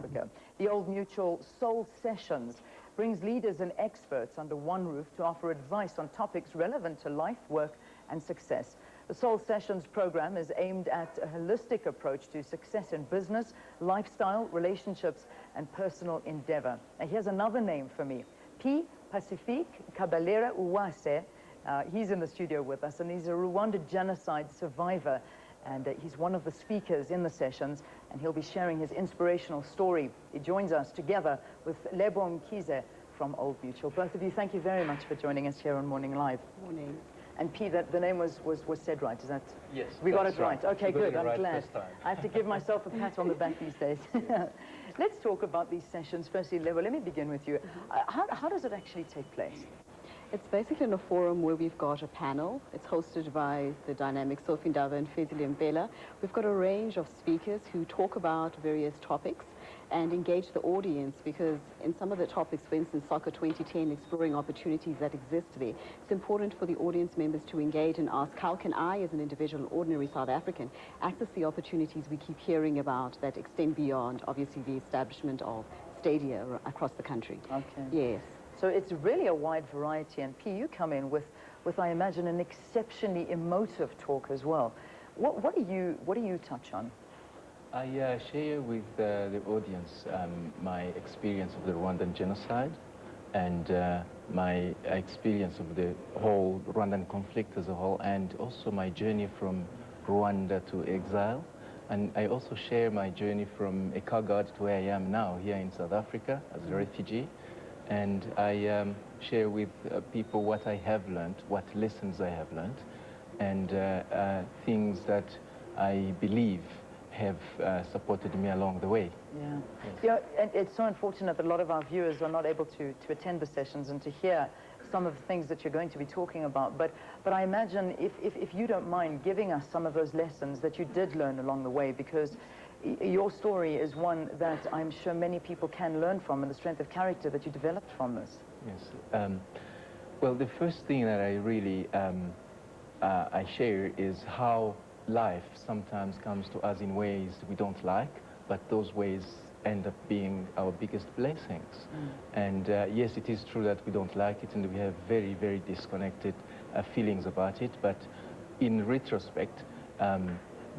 Africa. The Old Mutual Soul Sessions brings leaders and experts under one roof to offer advice on topics relevant to life, work, and success. The Soul Sessions program is aimed at a holistic approach to success in business, lifestyle, relationships, and personal endeavor. Now, here's another name for me, Pie-Pacifique Kabalira-Uwase. He's in the studio with us, and he's a Rwanda genocide survivor. And he's one of the speakers in the sessions, and he'll be sharing his inspirational story. He joins us together with Leanne Manas from Old Mutual. Both of you, thank you very much for joining us here on Morning Live. Morning. And P, the name was said right, is that? Yes. We got it right. Okay, good, I'm right glad. I have to give myself a pat on the back these days. Let's talk about these sessions. Firstly, Levo, let me begin with you. How does it actually take place? It's basically in a forum where we've got a panel. It's hosted by the dynamic Sophie Ndaba and Fezile Mbela. We've got a range of speakers who talk about various topics and engage the audience, because in some of the topics, for instance, Soccer 2010, exploring opportunities that exist there, it's important for the audience members to engage and ask, how can I, as an individual, ordinary South African, access the opportunities we keep hearing about that extend beyond, obviously, the establishment of stadia across the country. Okay. Yes. So it's really a wide variety, and P, you come in with I imagine, an exceptionally emotive talk as well. What do you touch on? I share with the audience my experience of the Rwandan genocide and my experience of the whole Rwandan conflict as a whole, and also my journey from Rwanda to exile. And I also share my journey from a car guard to where I am now, here in South Africa as a refugee. And I share with people what I have learned, what lessons I have learned, and things that I believe have supported me along the way. Yeah. Yes. Yeah, and it's so unfortunate that a lot of our viewers are not able to attend the sessions and to hear some of the things that you're going to be talking about. But I imagine if you don't mind giving us some of those lessons that you did learn along the way, because your story is one that I'm sure many people can learn from, and the strength of character that you developed from this. Yes. Well, the first thing that I really I share is how life sometimes comes to us in ways we don't like, but those ways end up being our biggest blessings. And yes, it is true that we don't like it, and we have very, very disconnected feelings about it, but in retrospect,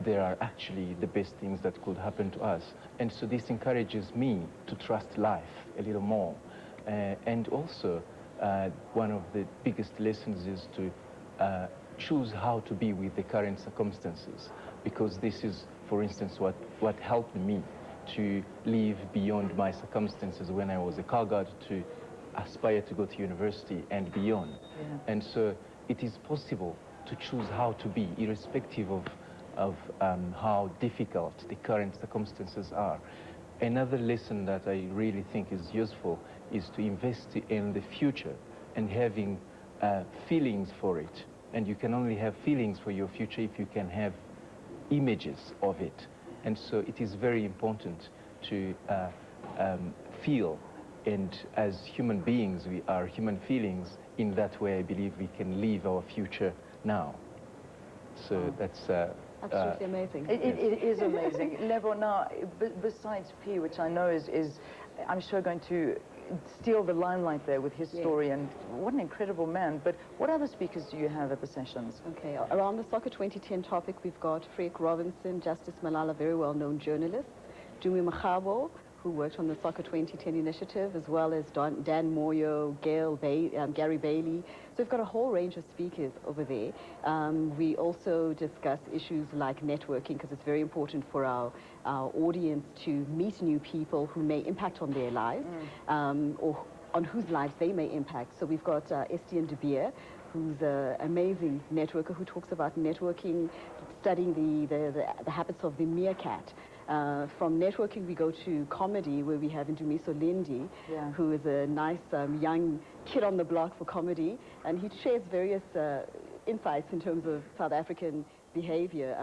there are actually the best things that could happen to us. And so this encourages me to trust life a little more. And also, one of the biggest lessons is to choose how to be with the current circumstances, because this is, for instance, what helped me to live beyond my circumstances when I was a car guard, to aspire to go to university and beyond. Yeah. And so it is possible to choose how to be, irrespective of how difficult the current circumstances are. Another lesson that I really think is useful is to invest in the future and having feelings for it. And you can only have feelings for your future if you can have images of it. And so it is very important to feel, and as human beings, we are human feelings. In that way, I believe we can live our future now. So that's absolutely amazing. It is amazing. Levo, now, besides P, which I know is I'm sure going to steal the limelight there with his story, and what an incredible man, but what other speakers do you have at the sessions? Okay, around the Soccer 2010 topic, we've got Freek Robinson, Justice Malala, very well-known journalist, Dumi Machabo, who worked on the Soccer 2010 initiative, as well as Dan Moyo, Gary Bailey. So we've got a whole range of speakers over there. We also discuss issues like networking, because it's very important for our audience to meet new people who may impact on their lives, or on whose lives they may impact. So we've got Estienne de Beer, who's an amazing networker who talks about networking, studying the habits of the meerkat. From networking, we go to comedy, where we have Ndumiso Lindi, who is a nice young kid on the block for comedy, and he shares various insights in terms of South African behavior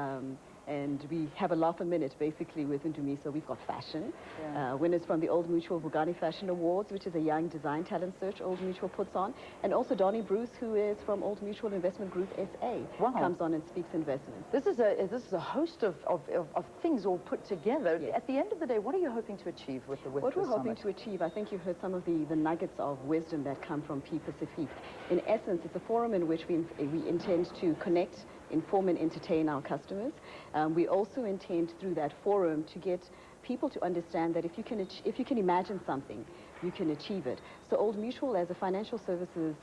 and we have a laugh a minute, basically, with Ndumiso. We've got fashion. Yeah. Winners from the Old Mutual Bugatti Fashion Awards, which is a young design talent search Old Mutual puts on. And also Donnie Bruce, who is from Old Mutual Investment Group SA, Wow. comes on and speaks investments. This is a host of things all put together. Yes. At the end of the day, what are you hoping to achieve with the What we're hoping summit? to achieve, I think you've heard some of the nuggets of wisdom that come from Pie-Pacifique. In essence, it's a forum in which we intend to connect, inform and entertain our customers. We also intend through that forum to get people to understand that if you can imagine something, you can achieve it. So Old Mutual, as a financial services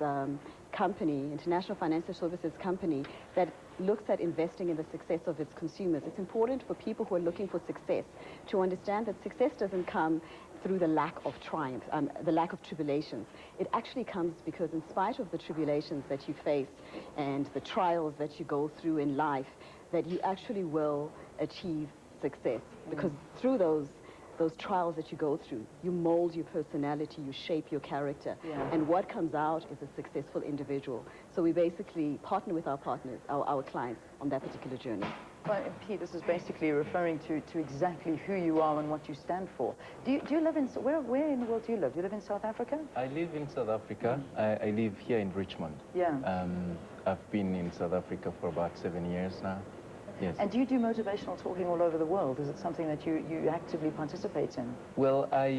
company, international financial services company that looks at investing in the success of its consumers, it's important for people who are looking for success to understand that success doesn't come through the lack of triumph, the lack of tribulations. It actually comes because in spite of the tribulations that you face and the trials that you go through in life, that you actually will achieve success. Because through those trials that you go through, you mold your personality, you shape your character. Yeah. And what comes out is a successful individual. So we basically partner with our partners, our clients, on that particular journey. Well, Pete, this is basically referring to exactly who you are and what you stand for. Do you live in, where in the world do you live? Do you live in South Africa? I live in South Africa. I live here in Richmond. Yeah. I've been in South Africa for about 7 years now. Yes. And do you do motivational talking all over the world? Is it something that you actively participate in? Well, I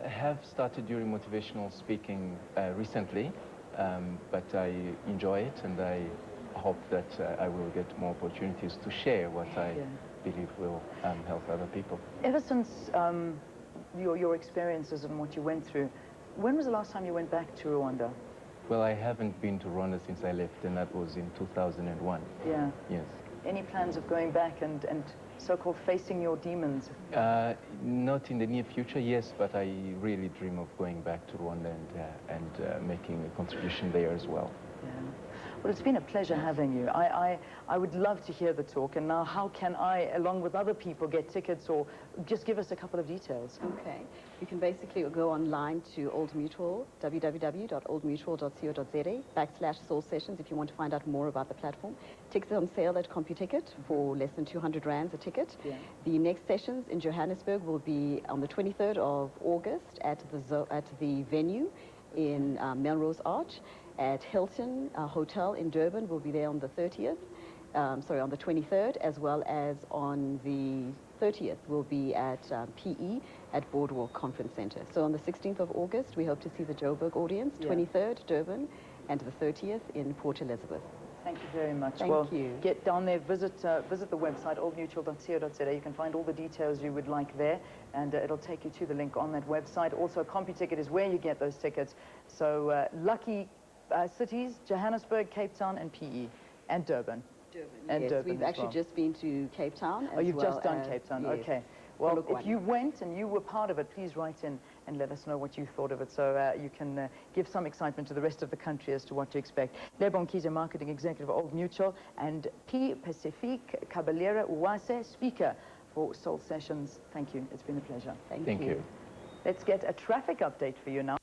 have started doing motivational speaking recently, but I enjoy it, and I hope that I will get more opportunities to share what I believe will help other people. Ever since your experiences and what you went through, when was the last time you went back to Rwanda? Well, I haven't been to Rwanda since I left, and that was in 2001. Yeah. Yes. Any plans of going back and so-called facing your demons? Not in the near future, yes, but I really dream of going back to Rwanda and making a contribution there as well. Yeah. Well, it's been a pleasure having you. I would love to hear the talk, and now how can I, along with other people, get tickets, or just give us a couple of details? Okay. You can basically go online to Old Mutual, www.oldmutual.co.za/soul sessions if you want to find out more about the platform. Tickets on sale at CompuTicket for less than 200 rands a ticket. Yeah. The next sessions in Johannesburg will be on the 23rd of August at the venue in Melrose Arch. At Hilton Hotel in Durban, we'll be there on the 30th. On the 23rd, as well as on the 30th, we'll be at PE at Boardwalk Conference Center. So on the 16th of August, we hope to see the Joburg audience, 23rd, Durban, and the 30th in Port Elizabeth. Thank you very much. Thank you. Get down there, visit the website, oldmutual.co.za. You can find all the details you would like there, and it'll take you to the link on that website. Also, CompuTicket is where you get those tickets. So lucky cities, Johannesburg, Cape Town, and PE, and Durban. And yes, Durban we've actually just been to Cape Town. Oh, you've just done Cape Town, yes. okay. Well, if you went and you were part of it, please write in and let us know what you thought of it, so you can give some excitement to the rest of the country as to what to expect. Leanne Manas, Marketing Executive of Old Mutual, and Pie-Pacifique Kabalira-Uwase, Speaker for Soul Sessions. Thank you. It's been a pleasure. Thank you. Let's get a traffic update for you now.